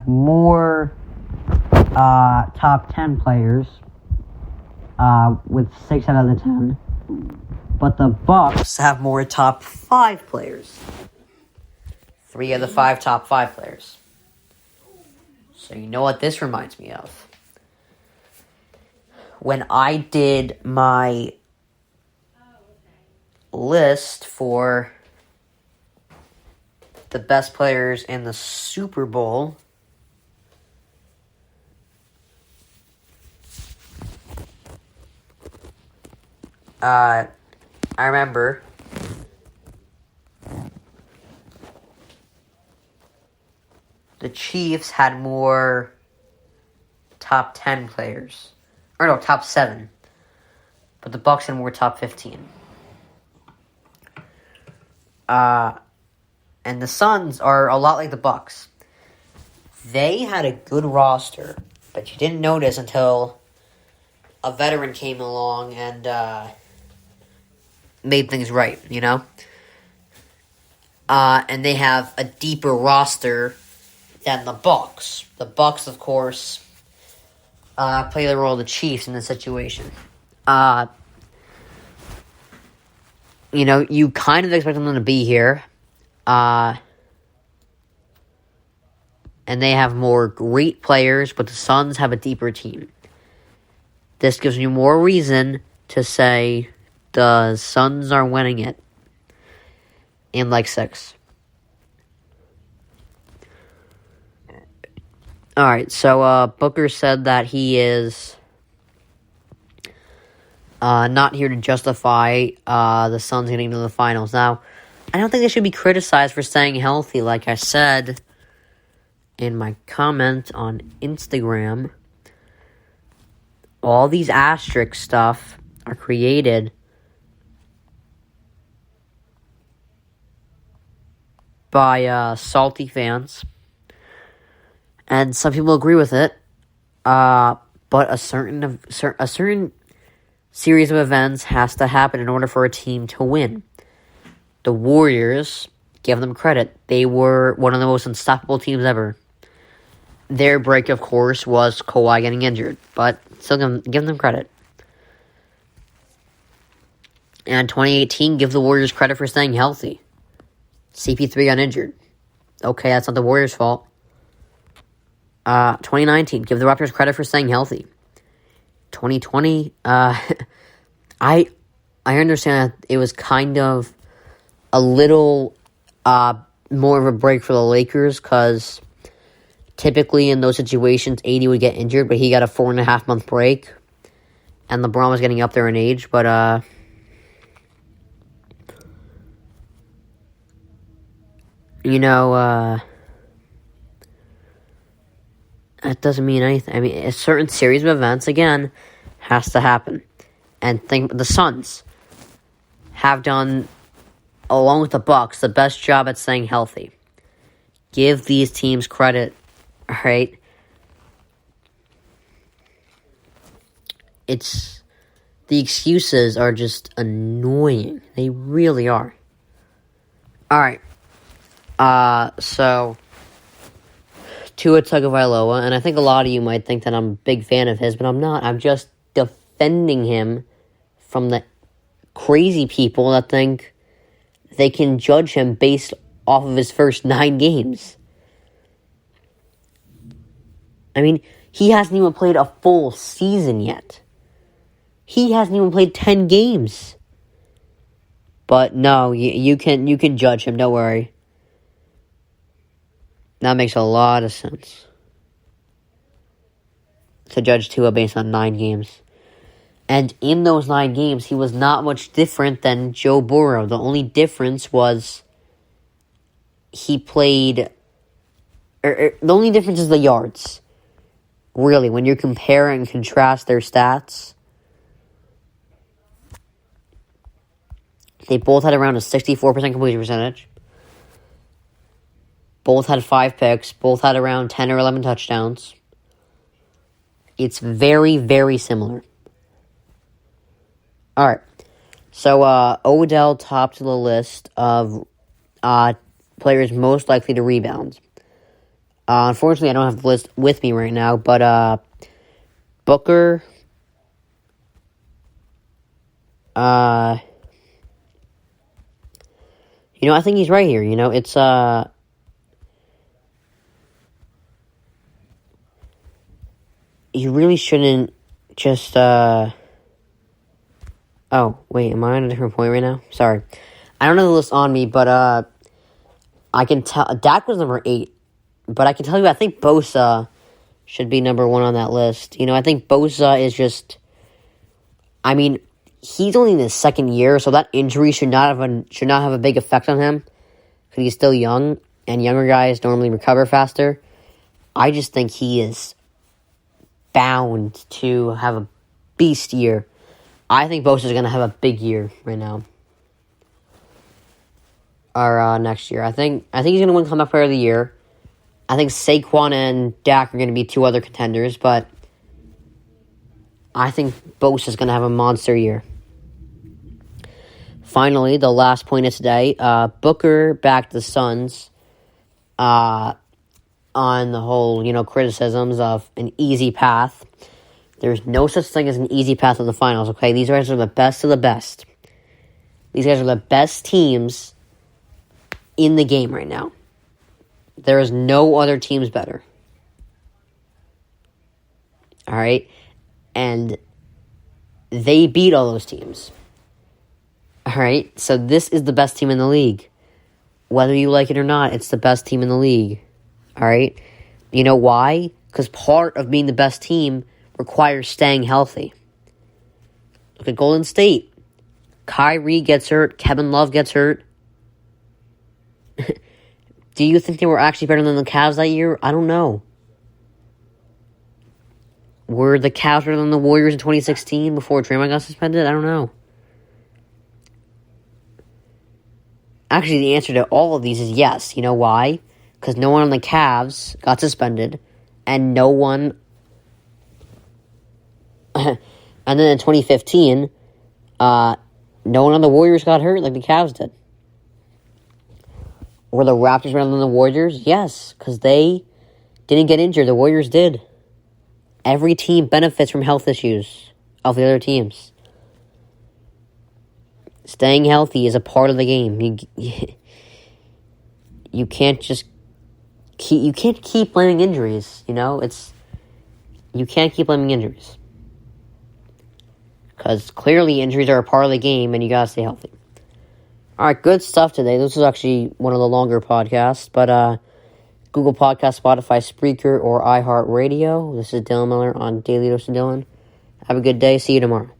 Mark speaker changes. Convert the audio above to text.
Speaker 1: more top 10 players with 6 out of the 10. But the Bucks have more top 5 players. 3 of the 5 top 5 players. So you know what this reminds me of? When I did my list for the best players in the Super Bowl, I remember the Chiefs had more top 10 players. Or no, top 7. But the Bucks had more top 15. And the Suns are a lot like the Bucks. They had a good roster, but you didn't notice until a veteran came along and made things right, you know? And they have a deeper roster than the Bucks. The Bucks, of course, play the role of the Chiefs in this situation. You know, you kind of expect them to be here. And they have more great players, but the Suns have a deeper team. This gives you more reason to say the Suns are winning it in like 6. Alright, so Booker said that he is not here to justify the Suns getting to the finals. Now, I don't think they should be criticized for staying healthy. Like I said in my comment on Instagram, all these asterisk stuff are created by salty fans. And some people agree with it. But a certain series of events has to happen in order for a team to win. The Warriors, give them credit. They were one of the most unstoppable teams ever. Their break, of course, was Kawhi getting injured. But still give them credit. And 2018, give the Warriors credit for staying healthy. CP3 got injured. Okay, that's not the Warriors' fault. 2019, give the Raptors credit for staying healthy. 2020, I understand that it was kind of a little more of a break for the Lakers because typically in those situations, AD would get injured, but he got a 4.5-month break, and LeBron was getting up there in age, but you know, that doesn't mean anything. I mean, a certain series of events, again, has to happen. And the Suns have done, along with the Bucks, the best job at staying healthy. Give these teams credit, alright? The excuses are just annoying. They really are. Alright. So Tua Tagovailoa, and I think a lot of you might think that I'm a big fan of his, but I'm not. I'm just defending him from the crazy people that think they can judge him based off of his first 9 games. I mean, he hasn't even played a full season yet. He hasn't even played 10 games. But no, you can judge him, don't worry. That makes a lot of sense. To judge Tua based on 9 games. And in those 9 games, he was not much different than Joe Burrow. The only difference was he played... the only difference is the yards. Really, when you compare and contrast their stats, they both had around a 64% completion percentage. Both had 5 picks. Both had around 10 or 11 touchdowns. It's very, very similar. Alright. So, Odell topped the list of players most likely to rebound. Unfortunately, I don't have the list with me right now, but Booker, I think he's right here. It's you really shouldn't just Oh, wait, am I on a different point right now? Sorry. I don't have the list on me, but I can tell Dak was number 8. But I can tell you, I think Bosa should be number 1 on that list. I think Bosa is just, he's only in his second year, so that injury should not have a big effect on him because he's still young, and younger guys normally recover faster. I just think he is bound to have a beast year. I think Bosa's going to have a big year right now. Or next year. I think he's going to win Comeback Player of the Year. I think Saquon and Dak are going to be 2 other contenders, but I think Bosa's going to have a monster year. Finally, the last point of today, Booker backed the Suns on the whole, criticisms of an easy path. There's no such thing as an easy path in the finals, okay? These guys are the best of the best. These guys are the best teams in the game right now. There is no other teams better. All right? And they beat all those teams. All right? So this is the best team in the league. Whether you like it or not, it's the best team in the league. All right? You know why? Because part of being the best team requires staying healthy. Look at Golden State. Kyrie gets hurt. Kevin Love gets hurt. Do you think they were actually better than the Cavs that year? I don't know. Were the Cavs better than the Warriors in 2016 before Draymond got suspended? I don't know. Actually, the answer to all of these is yes. You know why? Because no one on the Cavs got suspended, and no one... and then in 2015, no one on the Warriors got hurt like the Cavs did. Were the Raptors better than the Warriors? Yes, because they didn't get injured. The Warriors did. Every team benefits from health issues of the other teams. Staying healthy is a part of the game. You can't just keep blaming injuries. You can't keep blaming injuries. Because clearly injuries are a part of the game and you gotta stay healthy. Alright, good stuff today. This was actually one of the longer podcasts, but Google Podcast, Spotify, Spreaker, or iHeartRadio. This is Dylan Miller on Daily Dose of Dylan. Have a good day. See you tomorrow.